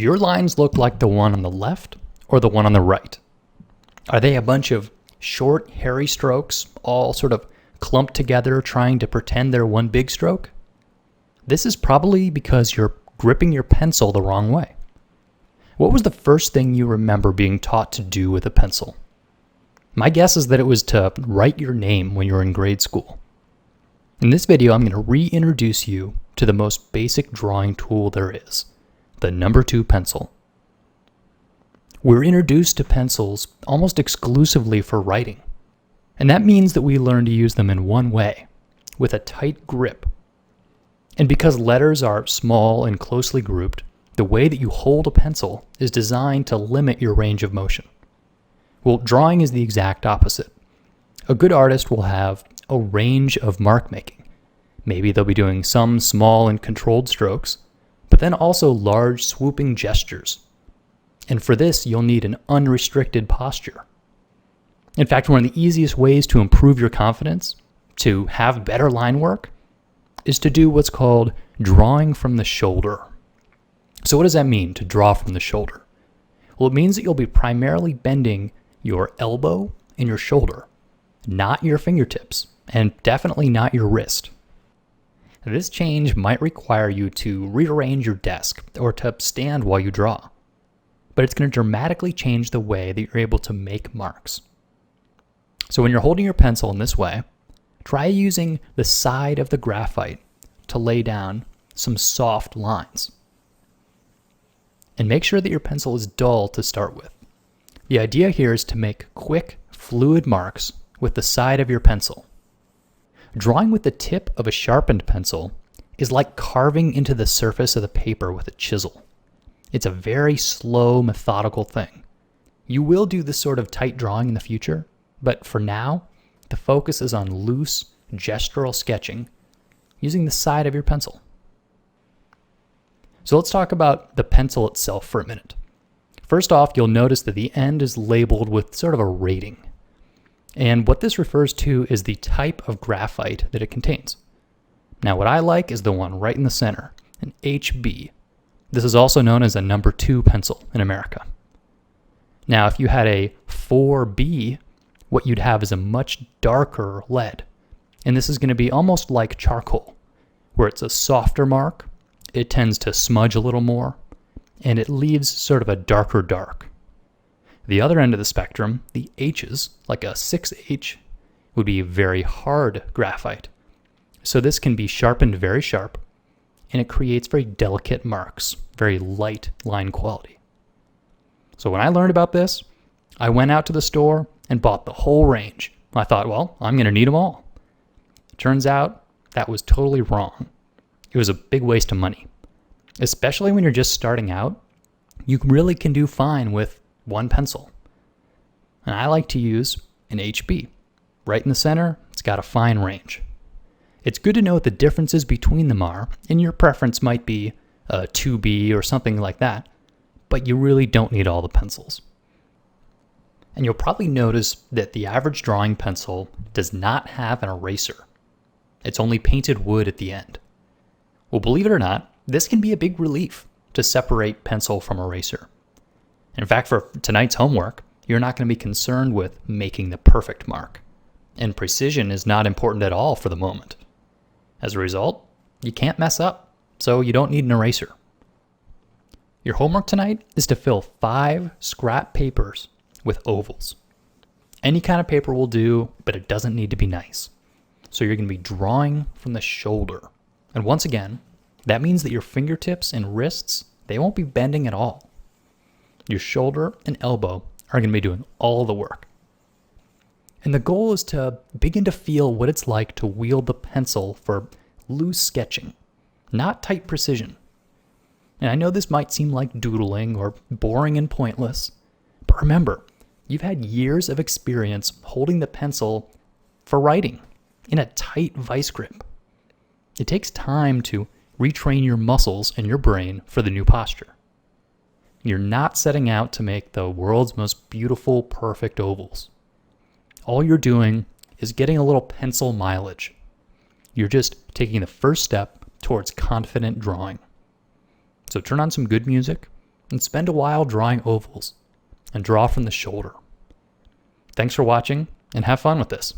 Do your lines look like the one on the left or the one on the right? Are they a bunch of short, hairy strokes, all sort of clumped together trying to pretend they're one big stroke? This is probably because you're gripping your pencil the wrong way. What was the first thing you remember being taught to do with a pencil? My guess is that it was to write your name when you were in grade school. In this video, I'm going to reintroduce you to the most basic drawing tool there is, the number 2 pencil. We're introduced to pencils almost exclusively for writing, and that means that we learn to use them in one way, with a tight grip. And because letters are small and closely grouped, the way that you hold a pencil is designed to limit your range of motion. Well, drawing is the exact opposite. A good artist will have a range of mark making. Maybe they'll be doing some small and controlled strokes, but then also large swooping gestures. And for this, you'll need an unrestricted posture. In fact, one of the easiest ways to improve your confidence, to have better line work, is to do what's called drawing from the shoulder. So what does that mean, to draw from the shoulder? Well, it means that you'll be primarily bending your elbow and your shoulder, not your fingertips, and definitely not your wrist. This change might require you to rearrange your desk or to stand while you draw, but it's going to dramatically change the way that you're able to make marks. So when you're holding your pencil in this way, try using the side of the graphite to lay down some soft lines. And make sure that your pencil is dull to start with. The idea here is to make quick, fluid marks with the side of your pencil. Drawing with the tip of a sharpened pencil is like carving into the surface of the paper with a chisel. It's a very slow, methodical thing. You will do this sort of tight drawing in the future, but for now, the focus is on loose, gestural sketching using the side of your pencil. So let's talk about the pencil itself for a minute. First off, you'll notice that the end is labeled with sort of a rating. And what this refers to is the type of graphite that it contains. Now, what I like is the one right in the center, an HB. This is also known as a number 2 pencil in America. Now, if you had a 4B, what you'd have is a much darker lead. And this is going to be almost like charcoal, where it's a softer mark, it tends to smudge a little more, and it leaves sort of a darker dark. The other end of the spectrum, the H's, like a 6H, would be very hard graphite. So this can be sharpened very sharp, and it creates very delicate marks, very light line quality. So when I learned about this, I went out to the store and bought the whole range. I thought, well, I'm going to need them all. Turns out that was totally wrong. It was a big waste of money. Especially when you're just starting out, you really can do fine with one pencil. And I like to use an HB. Right in the center, it's got a fine range. It's good to know what the differences between them are, and your preference might be a 2B or something like that, but you really don't need all the pencils. And you'll probably notice that the average drawing pencil does not have an eraser. It's only painted wood at the end. Well, believe it or not, this can be a big relief to separate pencil from eraser. In fact, for tonight's homework, you're not going to be concerned with making the perfect mark. And precision is not important at all for the moment. As a result, you can't mess up, so you don't need an eraser. Your homework tonight is to fill 5 scrap papers with ovals. Any kind of paper will do, but it doesn't need to be nice. So you're going to be drawing from the shoulder. And once again, that means that your fingertips and wrists, they won't be bending at all. Your shoulder and elbow are going to be doing all the work. And the goal is to begin to feel what it's like to wield the pencil for loose sketching, not tight precision. And I know this might seem like doodling or boring and pointless, but remember, you've had years of experience holding the pencil for writing in a tight vice grip. It takes time to retrain your muscles and your brain for the new posture. You're not setting out to make the world's most beautiful, perfect ovals. All you're doing is getting a little pencil mileage. You're just taking the first step towards confident drawing. So turn on some good music, and spend a while drawing ovals, and draw from the shoulder. Thanks for watching, and have fun with this.